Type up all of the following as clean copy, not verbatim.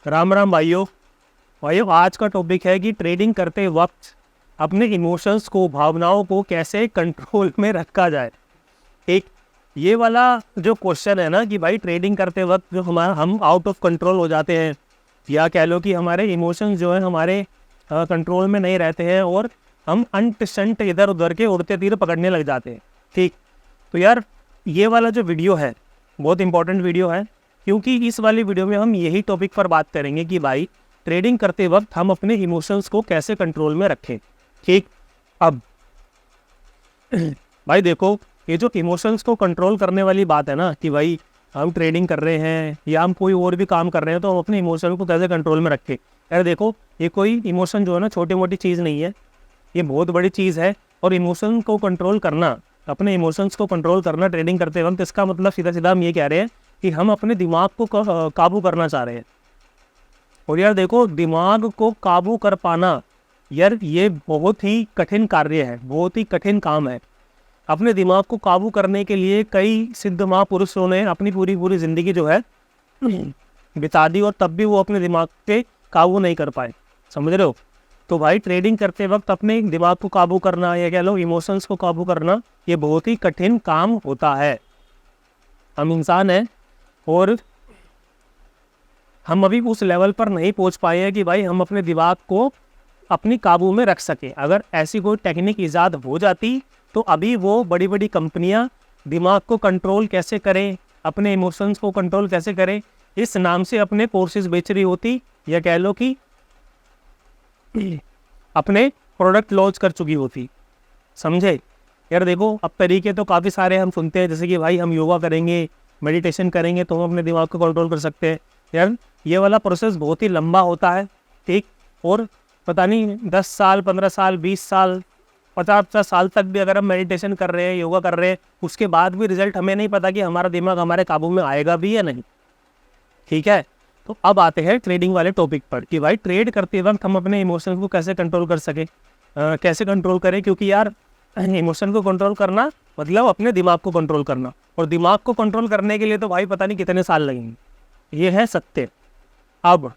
राम राम भाइयों आज का टॉपिक है कि ट्रेडिंग करते वक्त अपने इमोशंस को, भावनाओं को कैसे कंट्रोल में रखा जाए। एक ये वाला जो क्वेश्चन है ना कि भाई ट्रेडिंग करते वक्त जो हम आउट ऑफ कंट्रोल हो जाते हैं, या कह लो कि हमारे इमोशंस जो है हमारे कंट्रोल में नहीं रहते हैं और हम अंट शंट इधर उधर के उड़ते तीर पकड़ने लग जाते हैं। ठीक, तो यार ये वाला जो वीडियो है बहुत इंपॉर्टेंट वीडियो है, क्योंकि इस वाली वीडियो में हम यही टॉपिक पर बात करेंगे कि भाई ट्रेडिंग करते वक्त हम अपने इमोशंस को कैसे कंट्रोल में रखें। ठीक, अब भाई देखो, ये जो इमोशंस को कंट्रोल करने वाली बात है ना कि भाई हम ट्रेडिंग कर रहे हैं या हम कोई और भी काम कर रहे हैं तो हम अपने इमोशन को कैसे कंट्रोल में रखें। यार देखो, ये कोई इमोशन जो है ना छोटी मोटी चीज़ नहीं है, ये बहुत बड़ी चीज़ है। और इमोशन को कंट्रोल करना, अपने इमोशंस को कंट्रोल करना ट्रेडिंग करते वक्त, इसका मतलब सीधा सीधा हम ये कह रहे हैं कि हम अपने दिमाग को काबू करना चाह रहे हैं। और यार देखो, दिमाग को काबू कर पाना यार ये बहुत ही कठिन कार्य है, बहुत ही कठिन काम है। अपने दिमाग को काबू करने के लिए कई सिद्ध महापुरुषों ने अपनी पूरी ज़िंदगी जो है बिता दी और तब भी वो अपने दिमाग पे काबू नहीं कर पाए। समझ रहे हो? तो भाई ट्रेडिंग करते वक्त अपने दिमाग को काबू करना, या कह लो इमोशंस को काबू करना, ये बहुत ही कठिन काम होता है। हम इंसान हैं और हम अभी उस लेवल पर नहीं पहुंच पाए हैं कि भाई हम अपने दिमाग को अपनी काबू में रख सकें। अगर ऐसी कोई टेक्निक ईजाद हो जाती तो अभी वो बड़ी बड़ी कंपनियां दिमाग को कंट्रोल कैसे करें, अपने इमोशंस को कंट्रोल कैसे करें, इस नाम से अपने कोर्सेज बेच रही होती, या कह लो कि अपने प्रोडक्ट लॉन्च कर चुकी होती। समझे? यार देखो, अब तरीके तो काफ़ी सारे हम सुनते हैं, जैसे कि भाई हम योगा करेंगे, मेडिटेशन करेंगे तो हम अपने दिमाग को कंट्रोल कर सकते हैं। यार ये वाला प्रोसेस बहुत ही लंबा होता है। ठीक, और पता नहीं 10 साल, 15 साल, 20 साल, 50 साल तक भी अगर हम मेडिटेशन कर रहे हैं, योगा कर रहे हैं, उसके बाद भी रिजल्ट हमें नहीं पता कि हमारा दिमाग हमारे काबू में आएगा भी या नहीं। ठीक है, तो अब आते हैं ट्रेडिंग वाले टॉपिक पर कि भाई ट्रेड करते वक्त हम अपने इमोशंस को कैसे कंट्रोल कर सके, कैसे कंट्रोल करें। क्योंकि यार इमोशन को कंट्रोल करना मतलब अपने दिमाग को कंट्रोल करना, और दिमाग को कंट्रोल करने के लिए तो भाई पता नहीं कितने साल लगेंगे। ये है सत्य। अब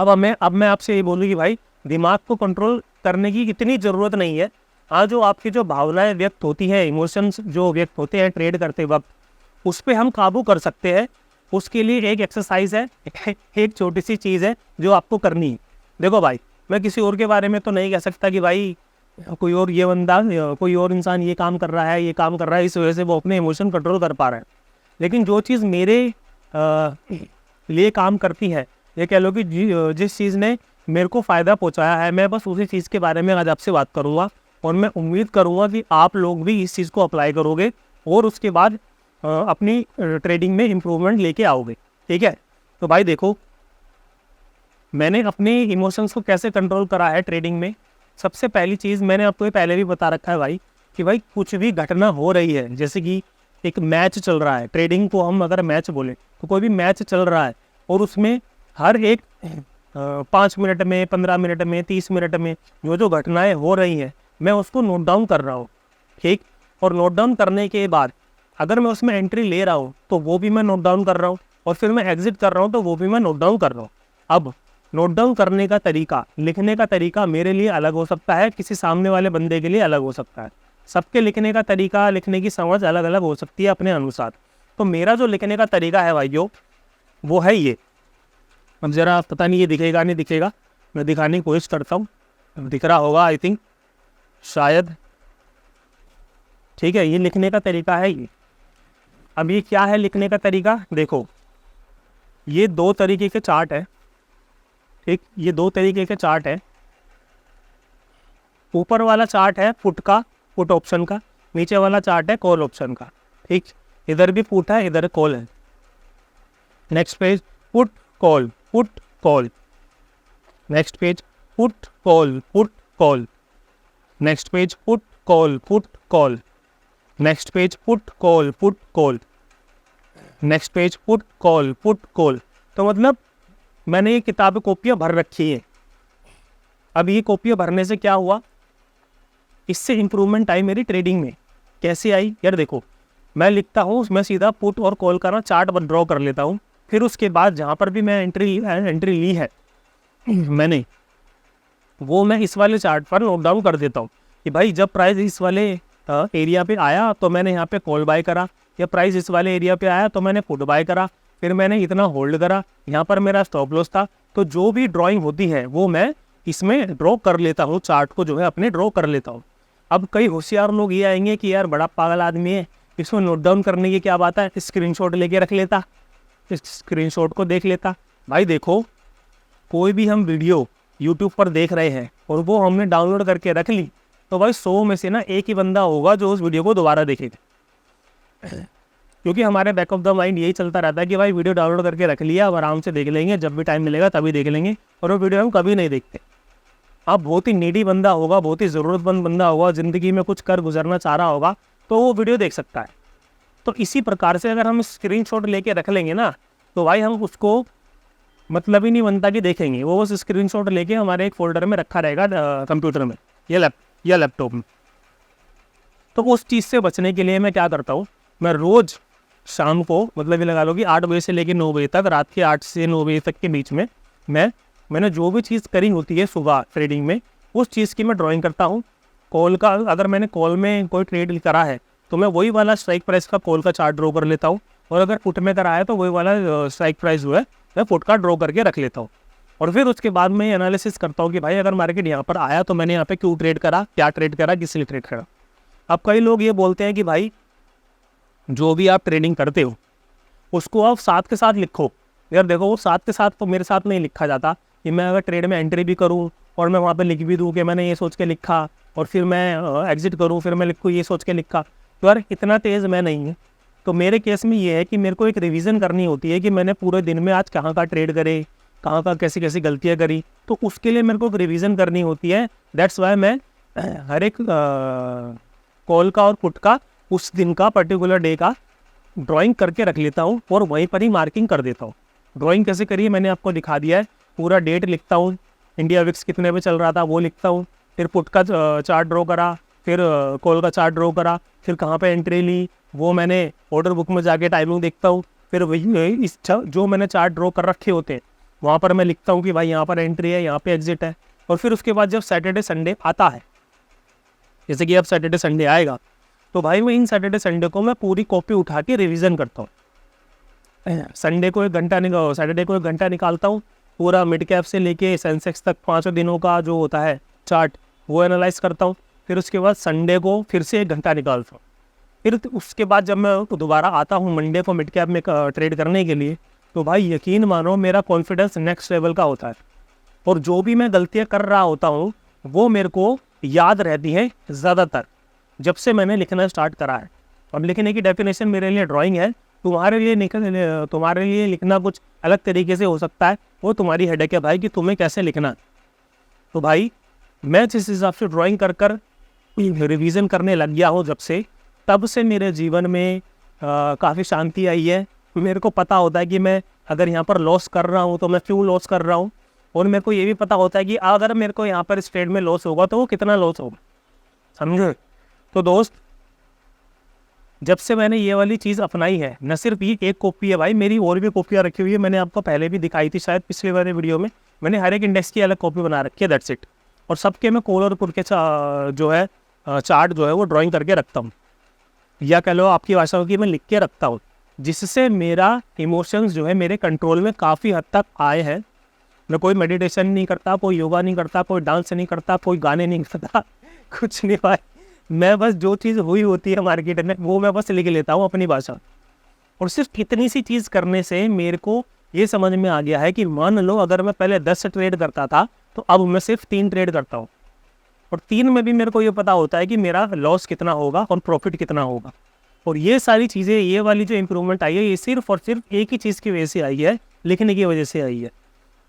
मैं आपसे ये बोलूँ कि भाई दिमाग को कंट्रोल करने की इतनी ज़रूरत नहीं है। हाँ, जो आपकी जो भावनाएं व्यक्त होती है, इमोशंस जो व्यक्त होते हैं ट्रेड करते वक्त, उस पर हम काबू कर सकते हैं। उसके लिए एक एक्सरसाइज है, एक छोटी सी चीज़ है जो आपको करनी है। देखो भाई, मैं किसी और के बारे में तो नहीं कह सकता कि भाई कोई और ये बंदा, कोई और इंसान ये काम कर रहा है, ये काम कर रहा है, इस वजह से वो अपने इमोशन कंट्रोल कर पा रहा है। लेकिन जो चीज़ मेरे लिए काम करती है, ये कह लो कि जिस चीज़ ने मेरे को फ़ायदा पहुंचाया है, मैं बस उसी चीज़ के बारे में आज आपसे बात करूंगा। और मैं उम्मीद करूंगा कि आप लोग भी इस चीज़ को अप्लाई करोगे और उसके बाद अपनी ट्रेडिंग में इम्प्रूवमेंट लेके आओगे। ठीक है, तो भाई देखो, मैंने अपने इमोशंस को कैसे कंट्रोल करा है ट्रेडिंग में। सबसे पहली चीज़, मैंने आपको ये पहले भी बता रखा है भाई कि भाई कुछ भी घटना हो रही है, जैसे कि एक मैच चल रहा है, ट्रेडिंग को हम अगर मैच बोले तो कोई भी मैच चल रहा है और उसमें हर एक 5 मिनट में, 15 मिनट में, 30 मिनट में जो घटनाएं हो रही हैं, मैं उसको नोट डाउन कर रहा हूँ। ठीक, और नोट डाउन करने के बाद अगर मैं उसमें एंट्री ले रहा हूँ तो वो भी मैं नोट डाउन कर रहा हूँ, और फिर मैं एग्जिट कर रहा हूँ तो वो भी मैं नोट डाउन कर रहा हूँ। अब नोट डाउन करने का तरीका, लिखने का तरीका मेरे लिए अलग हो सकता है, किसी सामने वाले बंदे के लिए अलग हो सकता है। सबके लिखने का तरीका, लिखने की समझ अलग अलग हो सकती है अपने अनुसार। तो मेरा जो लिखने का तरीका है भाइयों, वो है ये। अब ज़रा पता नहीं ये दिखेगा नहीं दिखेगा, मैं दिखाने की कोशिश करता हूँ। दिख रहा होगा आई थिंक, शायद। ठीक है, ये लिखने का तरीका है ये। अब ये क्या है लिखने का तरीका? देखो, ये 2 तरीके के चार्ट है। ठीक, ये 2 तरीके के चार्ट है। ऊपर वाला चार्ट है पुट का, पुट ऑप्शन का। नीचे वाला चार्ट है कॉल ऑप्शन का। ठीक, इधर भी पुट है, इधर कॉल है। Next page put call, put call. Next page put call, put call. Next page put call, put call. Next page put call, put call. Next page put call, put call. तो मतलब मैंने ये किताबें, कॉपियाँ भर रखी है। अब ये कॉपियाँ भरने से क्या हुआ, इससे इम्प्रूवमेंट आई मेरी ट्रेडिंग में। कैसे आई? यार देखो, मैं लिखता हूँ, मैं सीधा पुट और कॉल का ना चार्ट ड्रॉ कर लेता हूँ। फिर उसके बाद जहाँ पर भी मैं एंट्री ली है मैंने, वो मैं इस वाले चार्ट पर नोट डाउन कर देता हूँ कि भाई जब प्राइस इस वाले एरिया पे आया तो मैंने यहाँ पे कॉल बाय करा, या प्राइस इस वाले एरिया पे आया तो मैंने पुट बाय करा, फिर मैंने इतना होल्ड करा, यहाँ पर मेरा स्टॉप लॉस था। तो जो भी ड्राइंग होती है वो मैं इसमें ड्रॉ कर लेता हूँ, चार्ट को जो है अपने ड्रॉ कर लेता हूँ। अब कई होशियार लोग ये आएंगे कि यार बड़ा पागल आदमी है, इसमें नोट डाउन करने की क्या बात है, स्क्रीनशॉट लेके रख लेता, इस स्क्रीनशॉट को देख लेता। भाई देखो, कोई भी हम वीडियो यूट्यूब पर देख रहे हैं और वो हमने डाउनलोड करके रख ली, तो भाई 100 में से ना एक ही बंदा होगा जो उस वीडियो को दोबारा देखेगा, क्योंकि हमारे बैक ऑफ द माइंड यही चलता रहता है कि भाई वीडियो डाउनलोड करके रख लिया, अब आराम से देख लेंगे, जब भी टाइम मिलेगा तभी देख लेंगे, और वो वीडियो हम कभी नहीं देखते। अब बहुत ही नीडी बंदा होगा, बहुत ही ज़रूरतमंद बंदा होगा, ज़िंदगी में कुछ कर गुजरना चाह रहा होगा, तो वो वीडियो देख सकता है। तो इसी प्रकार से अगर हम स्क्रीनशॉट लेके रख लेंगे ना, तो भाई हम उसको मतलब ही नहीं बनता कि देखेंगे, वो बस स्क्रीनशॉट लेके हमारे एक फोल्डर में रखा रहेगा कंप्यूटर में या लैपटॉप में। तो उस चीज़ से बचने के लिए मैं क्या करता हूँ, मैं रोज़ शाम को, मतलब ये लगा लो कि 8 बजे से लेकर 9 बजे तक, रात के 8 से 9 बजे तक के बीच में मैंने जो भी चीज़ करी होती है सुबह ट्रेडिंग में, उस चीज़ की मैं ड्राइंग करता हूँ। कॉल का, अगर मैंने कॉल में कोई ट्रेड करा है तो मैं वही वाला स्ट्राइक प्राइस का कॉल का चार्ट ड्रॉ कर लेता हूँ, और अगर पुट में करा है तो वही वाला स्ट्राइक प्राइस जो है मैं पुट का ड्रॉ करके रख लेता हूँ। और फिर उसके बाद मैं एनालिसिस करता हूँ कि भाई अगर मार्केट यहाँ पर आया तो मैंने यहाँ पे क्यों ट्रेड करा, क्या ट्रेड करा, किस लिए ट्रेड करा। अब कई लोग ये बोलते हैं कि भाई जो भी आप ट्रेडिंग करते हो उसको आप साथ के साथ लिखो। यार देखो, वो साथ के साथ तो मेरे साथ नहीं लिखा जाता कि मैं अगर ट्रेड में एंट्री भी करूँ और मैं वहाँ पे लिख भी दूँ कि मैंने ये सोच के लिखा, और फिर मैं एग्जिट करूँ, फिर मैं लिखूँ ये सोच के लिखा। तो यार इतना तेज़ मैं नहीं है। तो मेरे केस में ये है कि मेरे को एक रिवीजन करनी होती है कि मैंने पूरे दिन में आज कहाँ का ट्रेड करे, कहाँ का कैसी कैसी गलतियाँ करी, तो उसके लिए मेरे को एक रिवीजन करनी होती है। दैट्स वाई मैं हर एक कॉल का और पुट का उस दिन का पर्टिकुलर डे का ड्राइंग करके रख लेता हूँ और वहीं पर ही मार्किंग कर देता हूँ। ड्राइंग कैसे करी है मैंने आपको दिखा दिया है, पूरा डेट लिखता हूँ, इंडिया विक्स कितने पे चल रहा था वो लिखता हूँ, फिर पुट का चार्ट ड्रॉ करा, फिर कॉल का चार्ट ड्रॉ करा, फिर कहाँ पे एंट्री ली वो मैंने ऑर्डर बुक में जाके टाइमिंग देखता हूँ, फिर वही इस जो मैंने चार्ट ड्रॉ कर रखे होते हैं वहाँ पर मैं लिखता हूँ कि भाई यहाँ पर एंट्री है, यहाँ पे एग्जिट है। और फिर उसके बाद जब सैटरडे संडे आता है, जैसे कि अब सैटरडे संडे आएगा, तो भाई मैं इन सैटरडे संडे को मैं पूरी कॉपी उठा के रिवीजन करता हूँ। संडे को 1 घंटा सैटरडे को 1 घंटा निकालता हूँ, पूरा मिड कैप से लेके सेंसेक्स तक 5 दिनों का जो होता है चार्ट वो एनालाइज करता हूँ। फिर उसके बाद संडे को फिर से 1 घंटा निकालता हूँ। फिर उसके बाद जब मैं दोबारा आता हूँ मंडे को मिड कैप में ट्रेड करने के लिए, तो भाई यकीन मानो मेरा कॉन्फिडेंस नेक्स्ट लेवल का होता है, और जो भी मैं गलतियाँ कर रहा होता हूँ वो मेरे को याद रहती हैं ज़्यादातर जब से मैंने लिखना स्टार्ट करा है। अब लिखने की डेफिनेशन मेरे लिए ड्राइंग है, तुम्हारे लिए लिखना कुछ अलग तरीके से हो सकता है, वो तुम्हारी हेडेक है भाई कि तुम्हें कैसे लिखना। तो भाई मैं जिस हिसाब से ड्राइंग कर रिवीजन करने लग गया हूँ जब से, तब से मेरे जीवन में काफ़ी शांति आई है। मेरे को पता होता है कि मैं अगर यहाँ पर लॉस कर रहा हूँ तो मैं क्यों लॉस कर रहा हूँ, और मेरे को ये भी पता होता है कि अगर मेरे को यहाँ पर इस ट्रेड में लॉस होगा तो वो कितना लॉस होगा, समझे। तो दोस्त, जब से मैंने ये वाली चीज़ अपनाई है, न सिर्फ ये एक कॉपी है भाई, मेरी और भी कॉपियाँ रखी हुई है, मैंने आपको पहले भी दिखाई थी शायद पिछले वाले वीडियो में, मैंने हर एक इंडेक्स की अलग कॉपी बना रखी है, दैट्स इट। और सबके मैं कॉल और पुट के जो है चार्ट जो है वो ड्राइंग करके रखता हूँ, या कह लो आपकी भाषा की मैं लिख के रखता हूँ, जिससे मेरा इमोशंस जो है मेरे कंट्रोल में काफ़ी हद तक आए हैं। मैं कोई मेडिटेशन नहीं करता, कोई योगा नहीं करता, कोई डांस नहीं करता, कोई गाने नहीं करता, कुछ नहीं भाई। मैं बस जो चीज़ हुई होती है मार्केट में वो मैं बस लिख लेता हूँ अपनी भाषा। और सिर्फ इतनी सी चीज़ करने से मेरे को ये समझ में आ गया है कि मान लो अगर मैं पहले 10 ट्रेड करता था तो अब मैं सिर्फ 3 ट्रेड करता हूँ, और 3 में भी मेरे को ये पता होता है कि मेरा लॉस कितना होगा और प्रॉफिट कितना होगा। और ये सारी चीज़ें, ये वाली जो इम्प्रूवमेंट आई है, ये सिर्फ और सिर्फ एक ही चीज़ की वजह से आई है, लिखने की वजह से आई है।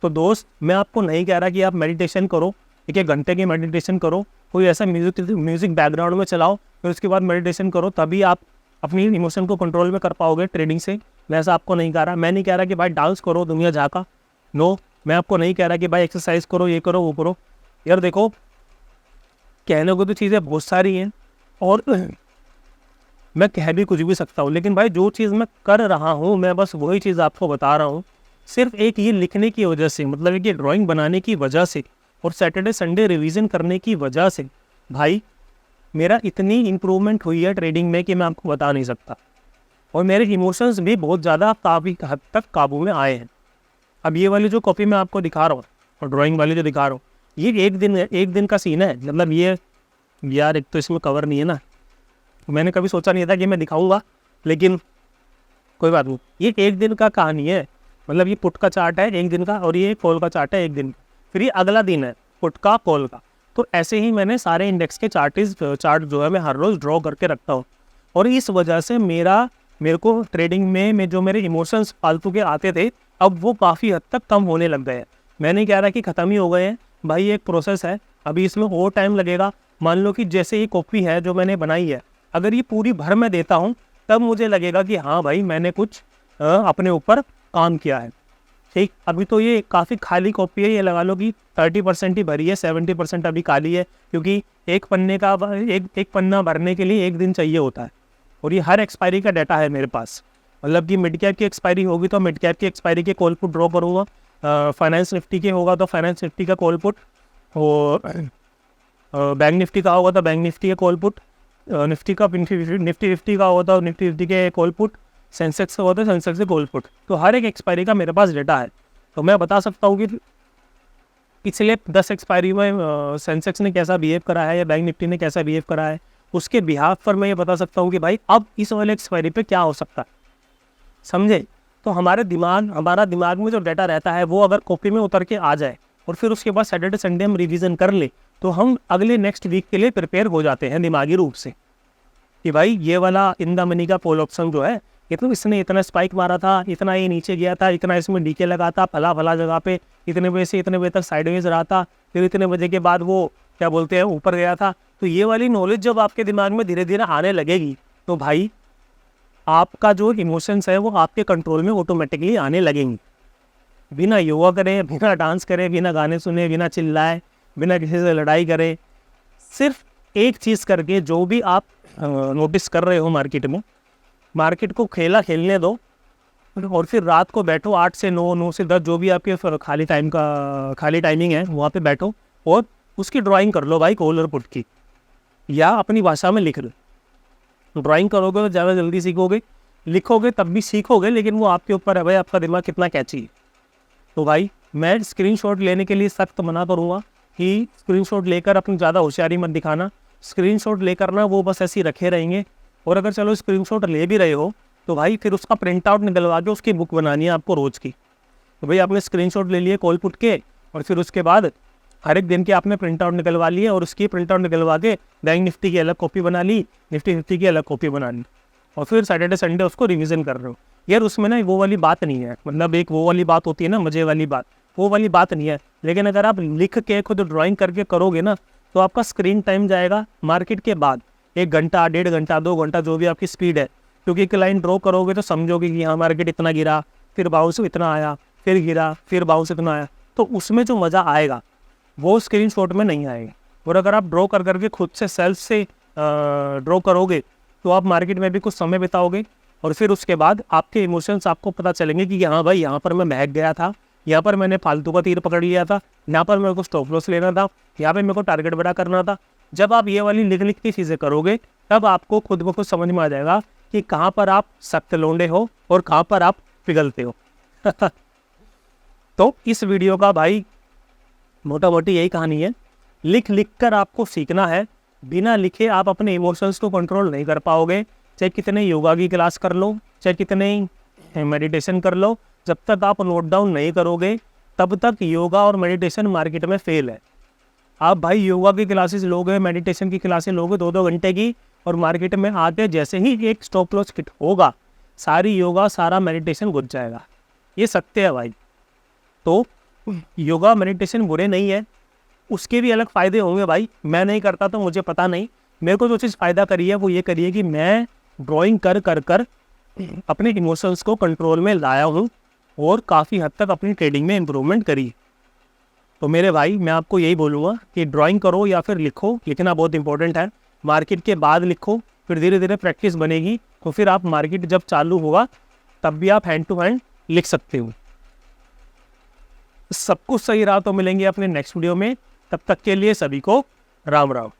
तो दोस्त, मैं आपको नहीं कह रहा कि आप मेडिटेशन करो, 1 घंटे की मेडिटेशन करो, कोई ऐसा म्यूज़िक बैकग्राउंड में चलाओ, फिर उसके बाद मेडिटेशन करो, तभी आप अपनी इमोशन को कंट्रोल में कर पाओगे ट्रेडिंग से। मैं ऐसा आपको नहीं कह रहा। मैं नहीं कह रहा कि भाई डांस करो, दुनिया झाँका, नो। मैं आपको नहीं कह रहा कि भाई एक्सरसाइज करो, ये करो, वो करो। यार देखो, कहने को तो चीज़ें बहुत सारी हैं, और मैं कह भी कुछ भी सकता हूँ, लेकिन भाई जो चीज़ मैं कर रहा हूँ मैं बस वही चीज़ आपको बता रहा हूँ। सिर्फ एक ये लिखने की वजह से, मतलब एक ये ड्राइंग बनाने की वजह से और सैटरडे संडे रिवीजन करने की वजह से भाई मेरा इतनी इम्प्रूवमेंट हुई है ट्रेडिंग में कि मैं आपको बता नहीं सकता। और मेरे इमोशंस भी बहुत ज़्यादा काफ़ी हद तक काबू में आए हैं। अब ये वाली जो कॉपी मैं आपको दिखा रहा हूँ और ड्राइंग वाली जो दिखा रहा हूँ, ये एक दिन का सीन है। मतलब ये यार, एक तो इसमें कवर नहीं है ना, मैंने कभी सोचा नहीं था कि मैं दिखाऊंगा, लेकिन कोई बात नहीं। ये एक दिन का कहानी है। मतलब ये पुट का चार्ट है एक दिन का और ये कॉल का चार्ट है एक दिन, फिर ये अगला दिन है पुट का कॉल का। तो ऐसे ही मैंने सारे इंडेक्स के चार्ट जो है मैं हर रोज़ ड्रॉ करके रखता हूँ। और इस वजह से मेरे को ट्रेडिंग में जो मेरे इमोशंस फालतू के आते थे, अब वो काफ़ी हद तक कम होने लग गए हैं। मैं नहीं कह रहा कि ख़त्म ही हो गए हैं भाई, ये एक प्रोसेस है, अभी इसमें और टाइम लगेगा। मान लो कि जैसे ये कॉपी है जो मैंने बनाई है, अगर ये पूरी भर में देता हूँ तब मुझे लगेगा कि हाँ भाई मैंने कुछ अपने ऊपर काम किया है। ठीक, अभी तो ये काफ़ी खाली कॉपी है, ये लगा लो कि 30% ही भरी है, 70% अभी खाली है, क्योंकि एक पन्ना भरने के लिए एक दिन चाहिए होता है। और ये हर एक्सपायरी का डाटा है मेरे पास। मतलब कि मिड कैप की एक्सपायरी होगी तो मिड कैप की एक्सपायरी के कॉल पुट ड्रॉ करूँगा, फाइनेंस निफ्टी के होगा तो फाइनेंस निफ्टी का कॉल पुट, और बैंक निफ्टी का होगा तो बैंक निफ्टी का कॉल पुट, निफ्टी का होगा तो निफ्टी के कॉल पुट, सेंसेक्स का होता है सेंसेक्स से कॉल पुट। तो हर एक एक्सपायरी का मेरे पास डेटा है। तो मैं बता सकता हूँ कि पिछले 10 एक्सपायरी में सेंसेक्स ने कैसा बिहेव करा है या बैंक निफ्टी ने कैसा बिहेव करा है, उसके बिहाफ पर मैं ये बता सकता हूँ कि भाई अब इस वाले एक्सपायरी पे क्या हो सकता है, समझे। तो हमारा दिमाग में जो डाटा रहता है वो अगर कॉपी में उतर के आ जाए और फिर उसके बाद सैटरडे संडे हम रिवीजन कर ले, तो हम अगले नेक्स्ट वीक के लिए प्रिपेयर हो जाते हैं दिमागी रूप से कि भाई ये वाला इन द मनी का कॉल ऑप्शन जो है, ये तो इसने इतना स्पाइक मारा था, इतना ये नीचे गया था, इतना इसमें डीके लगा था, फला जगह पे इतने बजे से इतने बजे तक साइडवेज रहा था, फिर इतने बजे के बाद वो क्या बोलते हैं ऊपर गया था। तो ये वाली नॉलेज जब आपके दिमाग में धीरे धीरे आने लगेगी तो भाई आपका जो इमोशंस है वो आपके कंट्रोल में ऑटोमेटिकली आने लगेंगी। बिना योगा करे, बिना डांस करे, बिना गाने सुने, बिना चिल्लाए, बिना किसी से लड़ाई करे, सिर्फ एक चीज़ करके जो भी आप नोटिस कर रहे हो मार्केट को खेलने दो, और फिर रात को बैठो 8 से 9, 9 से 10 जो भी आपके खाली टाइमिंग है वहाँ पे बैठो और उसकी ड्राइंग कर लो भाई, कॉल और पुट की, या अपनी भाषा में लिख लो। ड्राइंग करोगे तो ज़्यादा जल्दी सीखोगे, लिखोगे तब भी सीखोगे, लेकिन वो आपके ऊपर है भाई, आपका दिमाग कितना कैची है। तो भाई मैं स्क्रीनशॉट लेने के लिए सख्त मना करूँगा कि स्क्रीनशॉट लेकर अपनी ज़्यादा होशियारी मत दिखाना। स्क्रीनशॉट लेकर ना वो बस ऐसे ही रखे रहेंगे, और अगर चलो स्क्रीनशॉट ले भी रहे हो तो भाई फिर उसका प्रिंट आउट निकलवा के उसकी बुक बनानी है आपको रोज़ की। तो भाई आपने स्क्रीनशॉट ले लिए कॉल पुट के, और फिर उसके बाद हर एक दिन के आपने प्रिंट आउट निकलवा लिए, और उसकी प्रिंट आउट निकलवा के बैंक निफ्टी की अलग कॉपी बना ली, निफ्टी की अलग कॉपी बना ली, और फिर सैटरडे संडे उसको रिवीजन कर रहे हो। यार उसमें ना वो वाली बात नहीं है, मतलब एक वो वाली बात होती है ना मज़े वाली बात, वो वाली बात नहीं है। लेकिन अगर आप लिख के खुद ड्राइंग करके करोगे ना तो आपका स्क्रीन टाइम जाएगा मार्केट के बाद 1 घंटा, 1.5 घंटा, 2 घंटा, जो भी आपकी स्पीड है। क्योंकि एक लाइन ड्रॉ करोगे तो समझोगे कि हाँ मार्केट इतना गिरा, फिर बाउंस इतना आया, फिर गिरा, फिर बाउंस इतना आया, तो उसमें जो मज़ा आएगा वो स्क्रीनशॉट में नहीं आएगा। और अगर आप ड्रॉ कर करके खुद से सेल्फ से ड्रॉ करोगे तो आप मार्केट में भी कुछ समय बिताओगे, और फिर उसके बाद आपके इमोशंस आपको पता चलेंगे कि हाँ भाई यहाँ पर मैं महक गया था, यहाँ पर मैंने फालतू का तीर पकड़ लिया था, यहाँ पर मेरे को स्टॉप लॉस लेना था, यहाँ पे मेरे को टारगेट बड़ा करना था। जब आप ये वाली लिख की चीज़ें करोगे तब आपको खुद ब खुद समझ में आ जाएगा कि कहाँ पर आप सख्त लोंडे हो और कहाँ पर आप पिघलते हो। तो इस वीडियो का भाई मोटा मोटी यही कहानी है, लिख कर आपको सीखना है। बिना लिखे आप अपने इमोशंस को कंट्रोल नहीं कर पाओगे। चाहे कितने योगा की क्लास कर लो, चाहे कितने मेडिटेशन कर लो, जब तक आप नोट डाउन नहीं करोगे तब तक योगा और मेडिटेशन मार्केट में फेल है। आप भाई योगा की क्लासेस लोगे, मेडिटेशन की क्लासेस लोगे 2-2 घंटे की, और मार्केट में आते जैसे ही एक स्टॉप लॉस हिट होगा सारी योगा सारा मेडिटेशन घुस जाएगा। ये सत्य है भाई। तो योगा मेडिटेशन बुरे नहीं है, उसके भी अलग फ़ायदे होंगे भाई। मैं नहीं करता तो मुझे पता नहीं, मेरे को जो चीज़ फ़ायदा करी है वो ये करी है कि मैं ड्राइंग कर अपने इमोशंस को कंट्रोल में लाया हूँ और काफ़ी हद तक अपनी ट्रेडिंग में इम्प्रूवमेंट करी। तो मेरे भाई मैं आपको यही बोलूँगा कि ड्राइंग करो या फिर लिखो, लिखना बहुत इंपॉर्टेंट है। मार्केट के बाद लिखो, फिर धीरे धीरे प्रैक्टिस बनेगी, तो फिर आप मार्केट जब चालू होगा तब भी आप हैंड टू हैंड लिख सकते हो। सब कुछ सही रहा तो मिलेंगे अपने नेक्स्ट वीडियो में, तब तक के लिए सभी को राम राम।